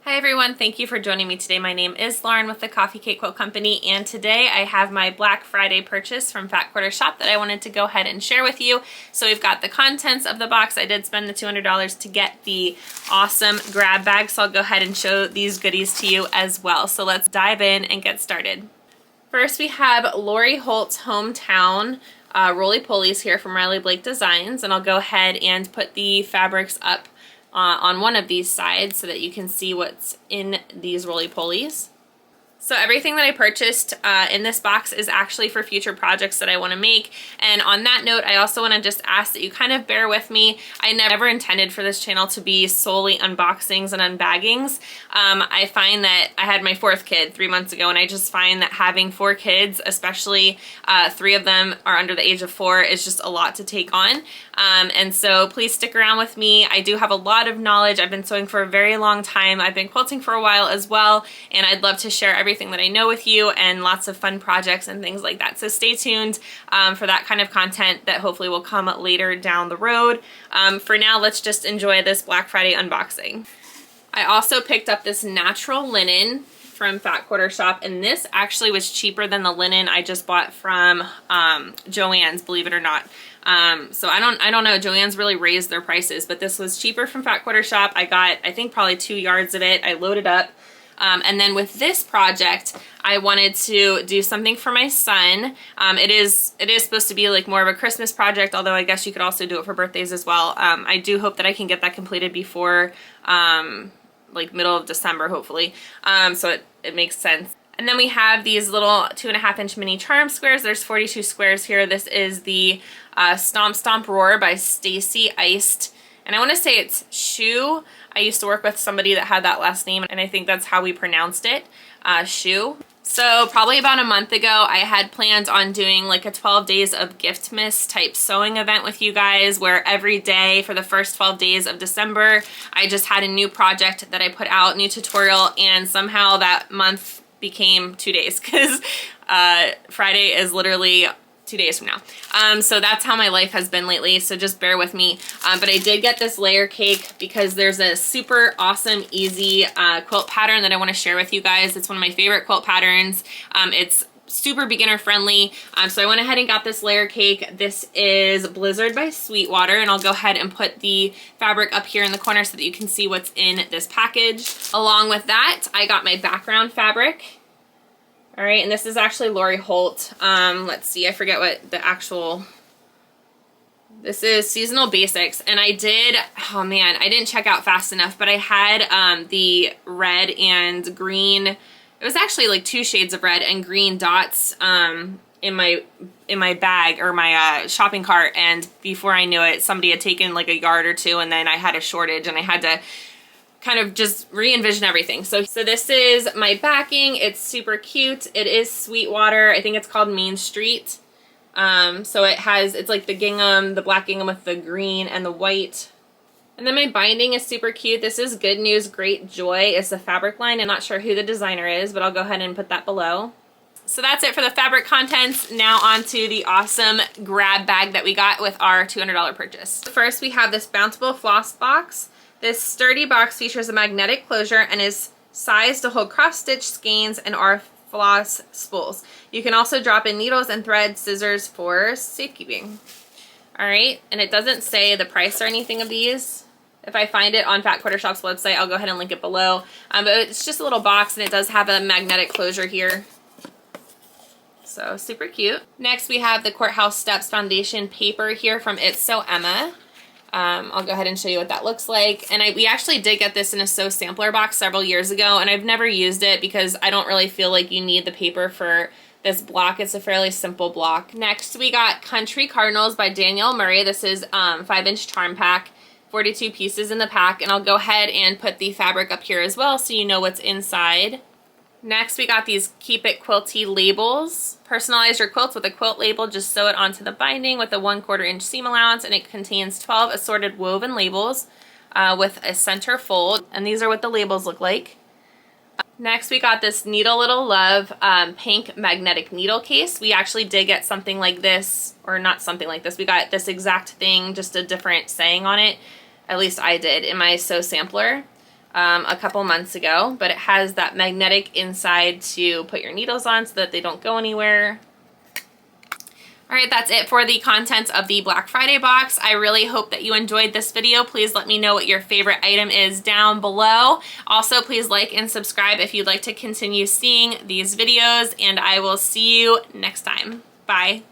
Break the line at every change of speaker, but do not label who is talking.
Hi everyone, thank you for joining me today. My name is Lauren with the Coffee Cake Quilt Company, and today I have my Black Friday purchase from Fat Quarter Shop that I wanted to go ahead and share with you. So we've got the contents of the box. I did spend the $200 to get the awesome grab bag, so I'll go ahead and show these goodies to you as well. So let's dive in and get started. First we have Lori Holt's Hometown roly-polies here from Riley Blake Designs, and I'll go ahead and put the fabrics up on one of these sides so that you can see what's in these roly-polies. So everything that I purchased in this box is actually for future projects that I want to make. And on that note, I also want to just ask that you kind of bear with me. I never intended for this channel to be solely unboxings and unbaggings. I find that I had my fourth kid 3 months ago, and I just find that having 4 kids, especially 3 of them are under the age of 4, is just a lot to take on. And so please stick around with me. I do have a lot of knowledge. I've been sewing for a very long time. I've been quilting for a while as well, and I'd love to share everything that I know with you and lots of fun projects and things like that. So stay tuned for that kind of content that hopefully will come later down the road. For now, let's just enjoy this Black Friday unboxing. I also picked up this natural linen from Fat Quarter Shop, and this actually was cheaper than the linen I just bought from Joann's, believe it or not. So I don't know, Joann's really raised their prices, but this was cheaper from Fat Quarter Shop. I got, I think, probably 2 yards of it. I loaded up. And then with this project, I wanted to do something for my son. It is supposed to be like more of a Christmas project, although I guess you could also do it for birthdays as well. I do hope that I can get that completed before like middle of December, hopefully. So it makes sense. And then we have these little 2.5-inch mini charm squares. There's 42 squares here. This is the Stomp Stomp Roar by Stacy Iced. And I want to say it's Shoe. I used to work with somebody that had that last name, and I think that's how we pronounced it, Shoe. So probably about a month ago, I had planned on doing like a 12 days of Giftmas type sewing event with you guys, where every day for the first 12 days of December, I just had a new project that I put out, new tutorial, and somehow that month became 2 days because Friday is literally 2 days from now. So that's how my life has been lately, so just bear with me. But I did get this layer cake because there's a super awesome, easy quilt pattern that I want to share with you guys. It's one of my favorite quilt patterns. It's super beginner friendly. So I went ahead and got this layer cake. This is Blizzard by Sweetwater, and I'll go ahead and put the fabric up here in the corner so that you can see what's in this package. Along with that, I got my background fabric. All right, and this is actually Lori Holt. Let's see, I forget what the actual, this is Seasonal Basics, and I did, oh man, I didn't check out fast enough, but I had the red and green, it was actually like 2 shades of red and green dots in my bag, or my shopping cart, and before I knew it, somebody had taken like a yard or 2, and then I had a shortage, and I had to kind of just re-envision everything. So this is my backing. It's super cute. It is Sweetwater. I think it's called Main Street. So it's like the gingham, the black gingham with the green and the white. And then my binding is super cute. This is Good News, Great Joy. It's the fabric line. I'm not sure who the designer is, but I'll go ahead and put that below. So that's it for the fabric contents. Now on to the awesome grab bag that we got with our $200 purchase. First, we have this Bountiful Floss box. This sturdy box features a magnetic closure and is sized to hold cross-stitch skeins and our floss spools. You can also drop in needles and thread, scissors for safekeeping. All right, and it doesn't say the price or anything of these. If I find it on Fat Quarter Shop's website, I'll go ahead and link it below. But it's just a little box, and it does have a magnetic closure here. So super cute. Next, we have the Courthouse Steps Foundation paper here from It's So Emma. I'll go ahead and show you what that looks like. And we actually did get this in a sew sampler box several years ago, and I've never used it because I don't really feel like you need the paper for this block. It's a fairly simple block. Next, we got Country Cardinals by Danielle Murray. This is 5-inch charm pack, 42 pieces in the pack, and I'll go ahead and put the fabric up here as well so you know what's inside. Next, we got these Keep It Quilty Labels. Personalize your quilts with a quilt label. Just sew it onto the binding with a 1/4 inch seam allowance, and it contains 12 assorted woven labels with a center fold, and these are what the labels look like. Next, we got this Needle Little Love pink magnetic needle case. We actually did get something like this, or not something like this. We got this exact thing, just a different saying on it. At least I did in my sew sampler. a couple months ago, but it has that magnetic inside to put your needles on so that they don't go anywhere. All right, that's it for the contents of the Black Friday box. I really hope that you enjoyed this video. Please let me know what your favorite item is down below. Also, please like and subscribe if you'd like to continue seeing these videos, and I will see you next time. Bye.